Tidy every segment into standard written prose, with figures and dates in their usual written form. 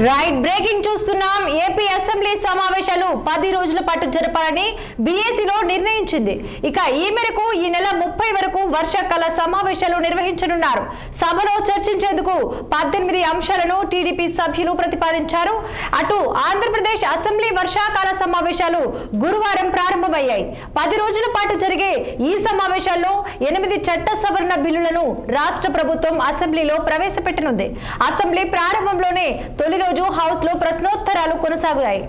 Right breaking చూస్తున్నాం. AP assembly సమావేశాలు 10 రోజుల పాటు జరపాలని బీఏసీలో నిర్ణయించింది. ఇక ఈ మేరకు ఈ నెల 30 వరకు వర్షాకాల సమావేశాలు నిర్వహించనున్నారు. సభలో చర్చించేందుకు 18 అంశాలను టీడీపీ సభ్యులు ప్రతిపాదించారు. అటు ఆంధ్రప్రదేశ్ అసెంబ్లీ వర్షాకాల సమావేశాలు గురువారం ప్రారంభమయ్యాయి. 10 రోజుల పాటు జరిగే ఈ సమావేశాల్లో 8 చట్ట సవరణ బిల్లులను రాష్ట్ర ప్రభుత్వం అసెంబ్లీలో ప్రవేశపెట్టనుంది. అసెంబ్లీ ప్రారంభంలోనే తొలి రోజు హౌస్ లో ప్రశ్నోత్తరాలు కొనసాగాయి.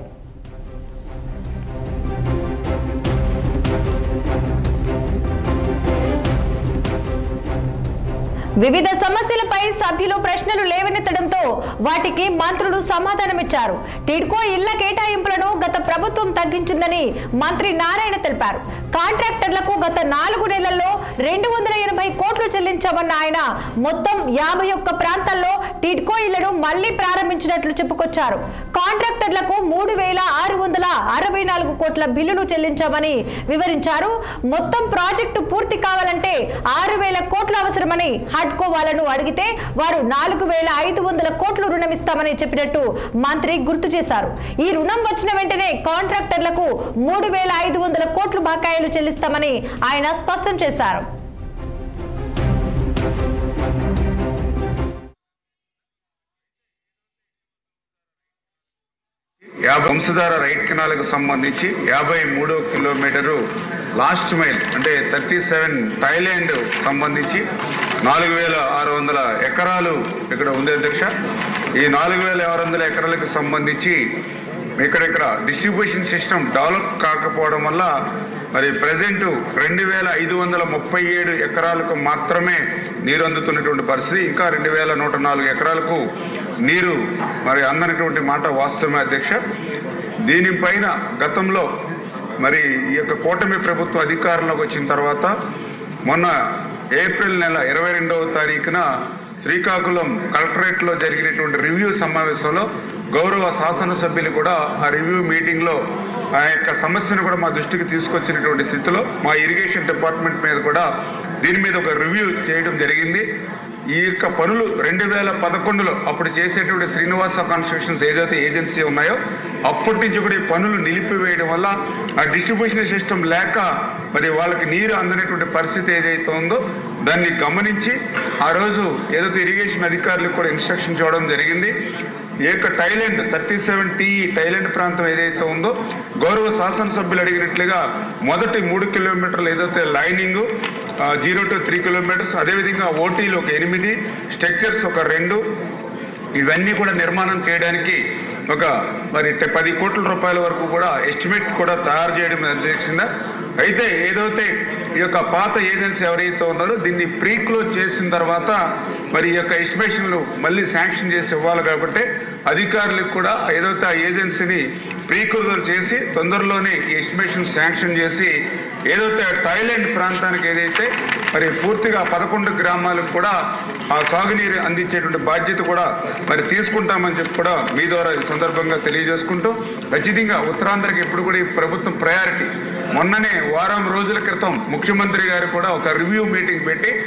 వివిధ సమస్యలపై సభ్యులు ప్రశ్నలు లేవనెత్తడంతో వాటికి మంత్రులు సమాధానమిచ్చారు. టిడ్కో ఇళ్ల కేటాయింపులను గత ప్రభుత్వం తగ్గించిందని మంత్రి నారాయణ తెలిపారు. కాంట్రాక్టర్లకు గత 4 నెలల్లో 280 కోట్లు చెల్లించామన్న ఆయన మొత్తం 51 ప్రాంతాల్లో టిడ్కో ఇళ్లను మళ్లీ ప్రారంభించినట్లు చెప్పుకొచ్చారు. కాంట్రాక్టర్లకు 3664 కోట్ల బిల్లులు చెల్లించామని వివరించారు. మొత్తం ప్రాజెక్టు పూర్తి కావాలంటే 6000 కోట్లు అవసరమని హడ్కో వాళ్ళను అడిగితే వారు 4500 కోట్లు రుణం ఇస్తామని చెప్పినట్టు మంత్రి గుర్తు చేశారు. ఈ రుణం వచ్చిన వెంటనే కాంట్రాక్టర్లకు 3500 కోట్లు బకాయిలు చెల్లిస్తామని ఆయన స్పష్టం చేశారు. వంశధార రైట్ కెనాల్కు సంబంధించి 53వ కిలోమీటరు లాస్ట్ మైల్ అంటే 37 థాయిలాండ్ సంబంధించి 4600 ఎకరాలు ఇక్కడ ఉంది అధ్యక్ష. ఈ 4600 ఎకరాలకు సంబంధించి ఇక్కడ డిస్ట్రిబ్యూషన్ సిస్టమ్ డెవలప్ కాకపోవడం వల్ల మరి ప్రజెంట్ 2537 ఎకరాలకు మాత్రమే నీరు అందుతున్నటువంటి పరిస్థితి. ఇంకా 2104 ఎకరాలకు నీరు మరి అందనటువంటి మాట వాస్తవమే అధ్యక్ష. దీనిపైన గతంలో మరి ఈ యొక్క కూటమి ప్రభుత్వం అధికారంలోకి వచ్చిన తర్వాత మొన్న ఏప్రిల్ నెల 22వ తారీఖున శ్రీకాకుళం కలెక్టరేట్లో జరిగినటువంటి రివ్యూ సమావేశంలో గౌరవ శాసనసభ్యులు కూడా ఆ రివ్యూ మీటింగ్లో ఆ యొక్క సమస్యను కూడా మా దృష్టికి తీసుకొచ్చినటువంటి స్థితిలో మా ఇరిగేషన్ డిపార్ట్మెంట్ మీద కూడా దీని మీద ఒక రివ్యూ చేయడం జరిగింది. ఈ యొక్క పనులు 2011లో అప్పుడు చేసేటువంటి శ్రీనివాస కన్స్ట్రక్షన్స్ ఏదైతే ఏజెన్సీ ఉన్నాయో అప్పటి నుంచి కూడా ఈ పనులు నిలిపివేయడం వల్ల ఆ డిస్ట్రిబ్యూషన్ సిస్టమ్ లేక మరి వాళ్ళకి నీరు అందనేటువంటి పరిస్థితి ఏదైతే ఉందో దాన్ని గమనించి ఆ రోజు ఏదైతే ఇరిగేషన్ అధికారులకు కూడా ఇన్స్ట్రక్షన్ చేయడం జరిగింది. ఈ యొక్క థాయిలాండ్ 37T థాయిలాండ్ ప్రాంతం ఏదైతే ఉందో గౌరవ శాసనసభ్యులు అడిగినట్లుగా మొదటి 3 కిలోమీటర్లు ఏదైతే లైనింగ్ 0 to 3 కిలోమీటర్స్, అదేవిధంగా ఓటీలు ఒక 8, స్ట్రక్చర్స్ ఒక 2, ఇవన్నీ కూడా నిర్మాణం చేయడానికి ఒక మరి 10 కోట్ల రూపాయల వరకు కూడా ఎస్టిమేట్ కూడా తయారు చేయడం అధ్యక్షంగా. అయితే ఏదైతే ఈ యొక్క పాత ఏజెన్సీ ఎవరైతే ఉన్నారో దీన్ని ప్రీ క్లోజ్ చేసిన తర్వాత మరి ఈ యొక్క ఎస్టిమేషన్లు మళ్ళీ శాంక్షన్ చేసి ఇవ్వాలి కాబట్టి అధికారులకు కూడా ఏదైతే ఆ ఏజెన్సీని ప్రీ క్లోజ్ చేసి తొందరలోనే ఈ ఎస్టిమేషన్ శాంక్షన్ చేసి ఏదైతే థాయిలాండ్ ప్రాంతానికి ఏదైతే మరి పూర్తిగా 11 గ్రామాలకు కూడా ఆ సాగునీరు అందించేటువంటి బాధ్యత కూడా మరి తీసుకుంటామని చెప్పి కూడా మీ ద్వారా ఈ సందర్భంగా తెలియజేసుకుంటూ ఖచ్చితంగా ఉత్తరాంధ్రకి ఎప్పుడు కూడా ఈ ప్రభుత్వం ప్రయారిటీ. మొన్ననే వారం రోజుల క్రితం ముఖ్యమంత్రి గారు కూడా ఒక రివ్యూ మీటింగ్ పెట్టి